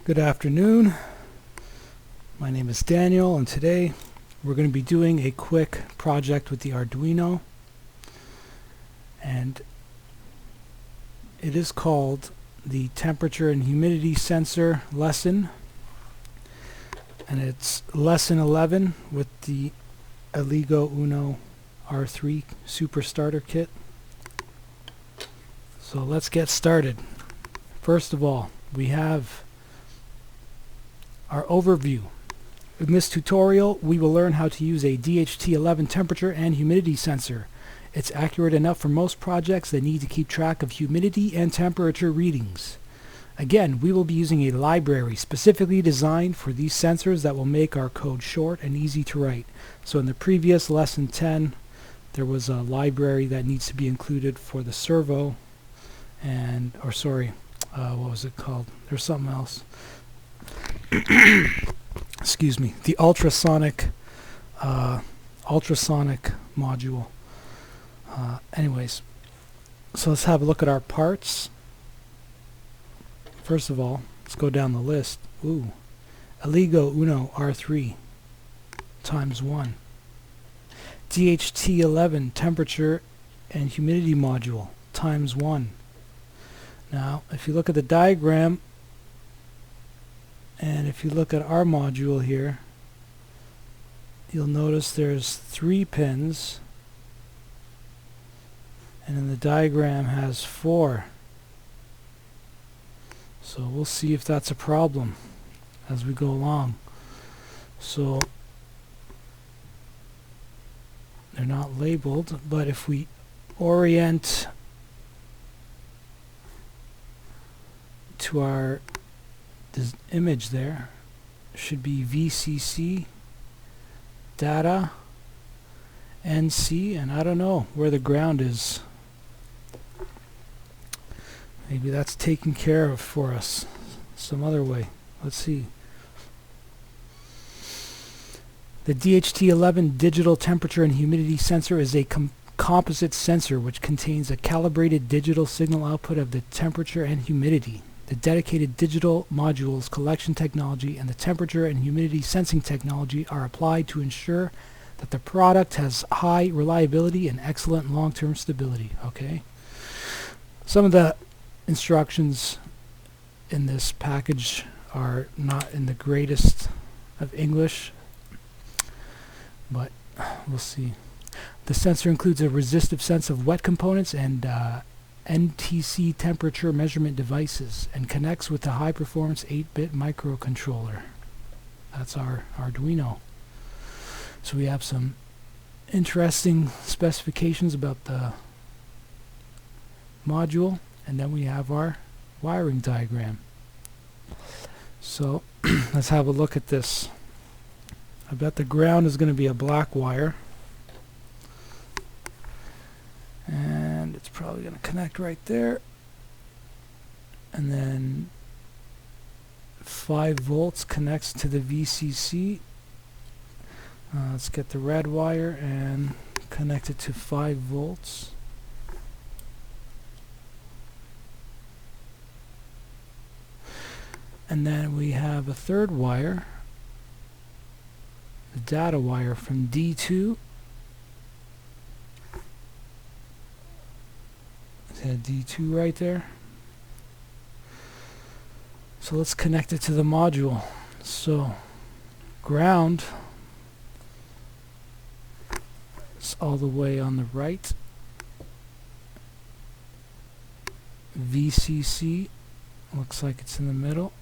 Good afternoon. My name is Daniel, and today we're going to be doing a quick project with the Arduino, and it is called the temperature and humidity sensor lesson, and it's lesson 11 with the ELEEGO Uno R3 Super Starter Kit. So let's get started. First of all, we have our overview. In this tutorial, we will learn how to use a DHT11 temperature and humidity sensor. It's accurate enough for most projects that need to keep track of humidity and temperature readings. Again, we will be using a library specifically designed for these sensors that will make our code short and easy to write. So in the previous lesson 10, there was a library that needs to be included for the servo, and, what was it called? There's something else. Excuse me, the ultrasonic module. Anyways, so let's have a look at our parts. First of all, let's go down the list. ELEEGO Uno R3 times 1. DHT11 temperature and humidity module times 1. Now, if you look at the diagram, and if you look at our module here, you'll notice there's 3 pins, and then the diagram has 4. So we'll see if that's a problem as we go along. So they're not labeled, but if we orient to our this image, there should be VCC, data, NC, and I don't know where the ground is. Maybe that's taken care of for us some other way. Let's see. The DHT11 digital temperature and humidity sensor is a composite sensor which contains a calibrated digital signal output of the temperature and humidity. The dedicated digital modules, collection technology, and the temperature and humidity sensing technology are applied to ensure that the product has high reliability and excellent long-term stability. Okay. Some of the instructions in this package are not in the greatest of English, but we'll see. The sensor includes a resistive sense of wet components and NTC temperature measurement devices, and connects with the high-performance 8-bit microcontroller. That's our Arduino. So we have some interesting specifications about the module, and then we have our wiring diagram. So let's have a look at this. I bet the ground is going to be a black wire, and it's probably going to connect right there, and then 5 volts connects to the VCC. Let's get the red wire and connect it to 5 volts. And then we have a third wire, the data wire from D2. D2 right there. So let's connect it to the module. So ground is all the way on the right. VCC looks like it's in the middle.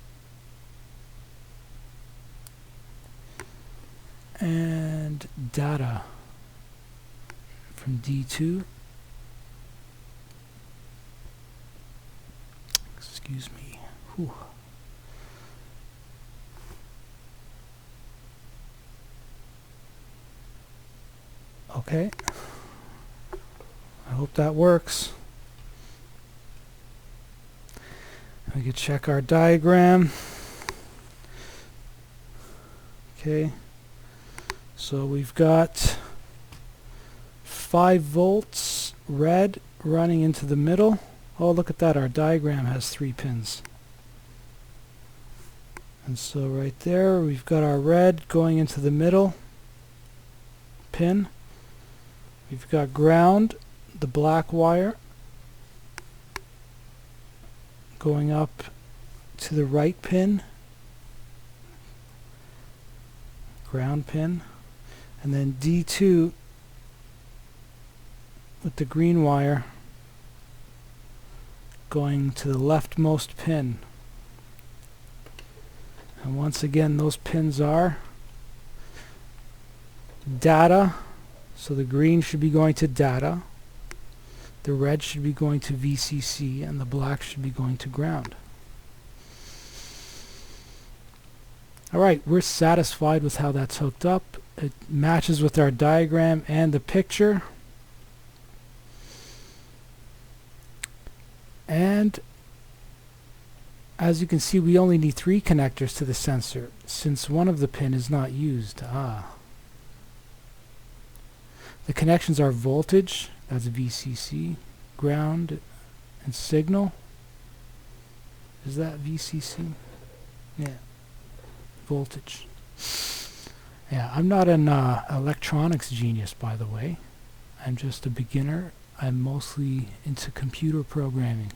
And data from D2. Excuse me. Whew. Okay. I hope that works. We can check our diagram. Okay. So we've got 5 volts red running into the middle. Oh, look at that, our diagram has 3 pins. And so right there we've got our red going into the middle pin. We've got ground, the black wire, going up to the right pin, ground pin, and then D2 with the green wire going to the leftmost pin. And once again, those pins are data, so the green should be going to data, the red should be going to VCC, and the black should be going to ground. Alright, we're satisfied with how that's hooked up. It matches with our diagram and the picture. And as you can see, we only need 3 connectors to the sensor since one of the pin is not used. The connections are voltage, that's VCC, ground, and signal. Is that VCC? Yeah. Voltage. Yeah, I'm not an electronics genius, by the way. I'm just a beginner. I'm mostly into computer programming.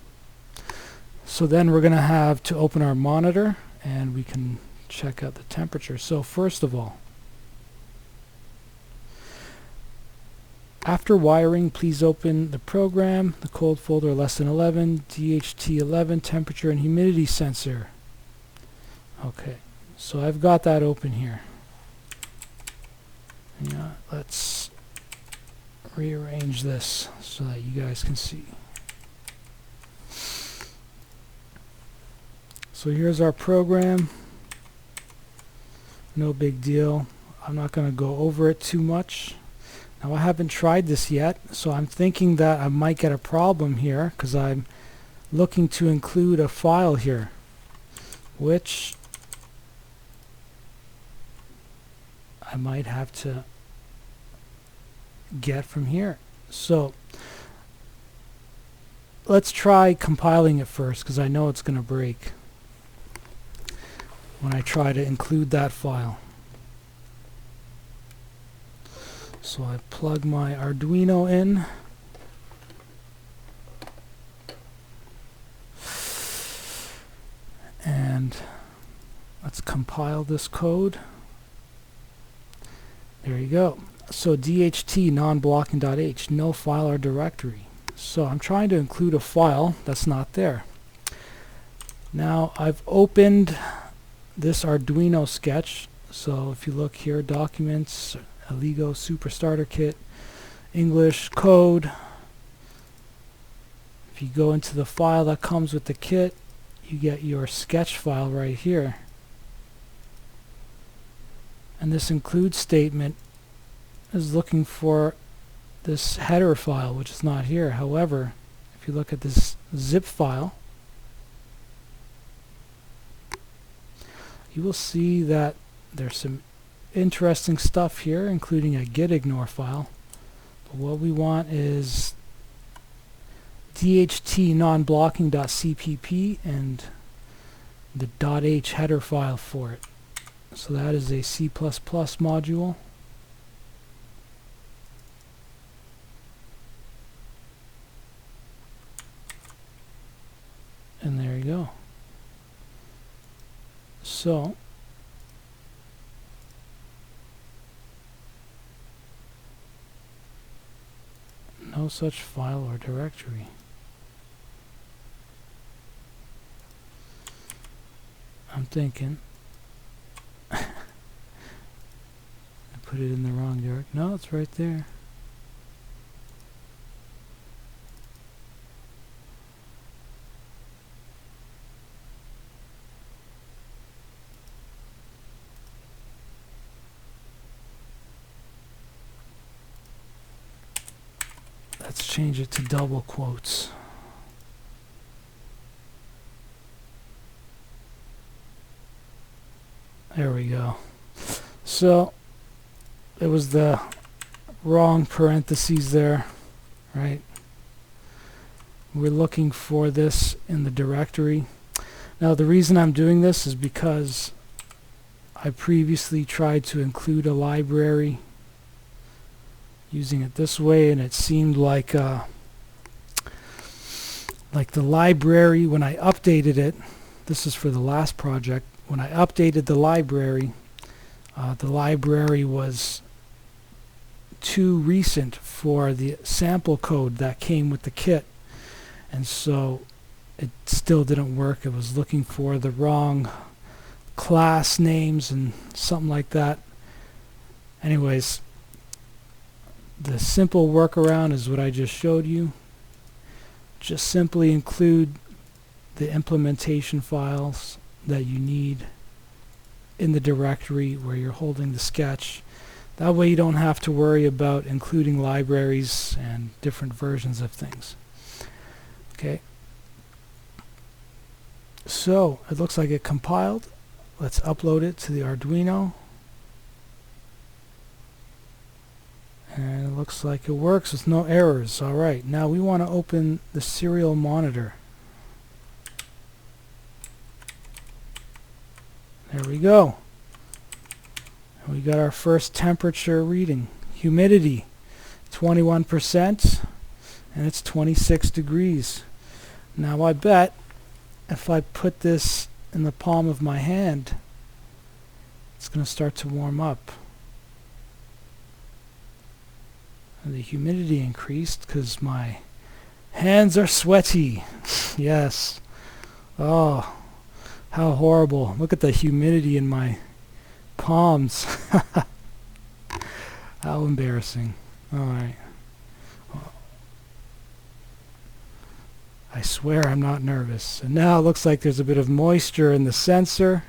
So then we're going to have to open our monitor and we can check out the temperature. So first of all, after wiring, please open the program, the cold folder lesson 11, DHT11 temperature and humidity sensor. Okay, so I've got that open here. Yeah, let's rearrange this so that you guys can see. So here's our program. No big deal. I'm not going to go over it too much. Now I haven't tried this yet, so I'm thinking that I might get a problem here because I'm looking to include a file here, which I might have to get from here. So let's try compiling it first because I know it's going to break when I try to include that file. So I plug my Arduino in. And let's compile this code. There you go. So DHT non-blocking.h, no file or directory. So I'm trying to include a file that's not there. Now I've opened this Arduino sketch. So if you look here, documents, ELEEGO Super Starter Kit, English, code. If you go into the file that comes with the kit, you get your sketch file right here. And this include statement is looking for this header file, which is not here. However, if you look at this zip file, you will see that there's some interesting stuff here, including a gitignore file. But what we want is DHT non-blocking.cpp and the .h header file for it. So that is a C++ module. And there you go. So no such file or directory. I'm thinking I put it in the wrong direction. No, it's right there. Let's change it to double quotes. There we go. So it was the wrong parentheses there, right? We're looking for this in the directory. Now the reason I'm doing this is because I previously tried to include a library using it this way, and it seemed like the library, when I updated it, this is for the last project, when I updated the library was too recent for the sample code that came with the kit, and so it still didn't work. It was looking for the wrong class names and something like that. Anyways, the simple workaround is what I just showed you. Just simply include the implementation files that you need in the directory where you're holding the sketch. That way you don't have to worry about including libraries and different versions of things. Okay. So it looks like it compiled. Let's upload it to the Arduino. And it looks like it works with no errors. Alright, now we want to open the serial monitor. There we go. And we got our first temperature reading. Humidity, 21%, and it's 26 degrees. Now I bet if I put this in the palm of my hand, it's going to start to warm up. And the humidity increased because my hands are sweaty. Yes. Oh, how horrible. Look at the humidity in my palms. How embarrassing. Alright. I swear I'm not nervous. And now it looks like there's a bit of moisture in the sensor.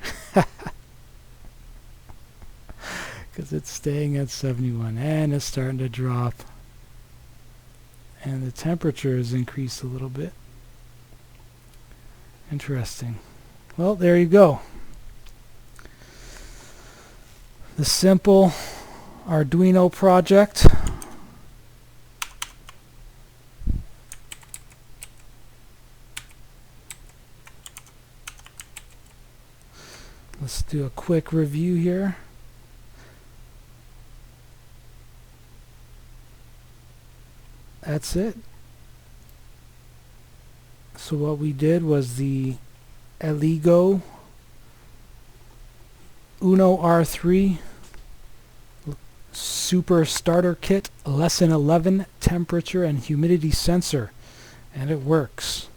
Because it's staying at 71 and it's starting to drop. And the temperature has increased a little bit. Interesting. Well, there you go. The simple Arduino project. Let's do a quick review here. That's it. So what we did was the ELEEGO Uno R3 Super Starter Kit Lesson 11 Temperature and Humidity Sensor, and it works.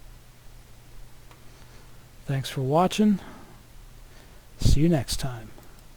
Thanks for watching. See you next time.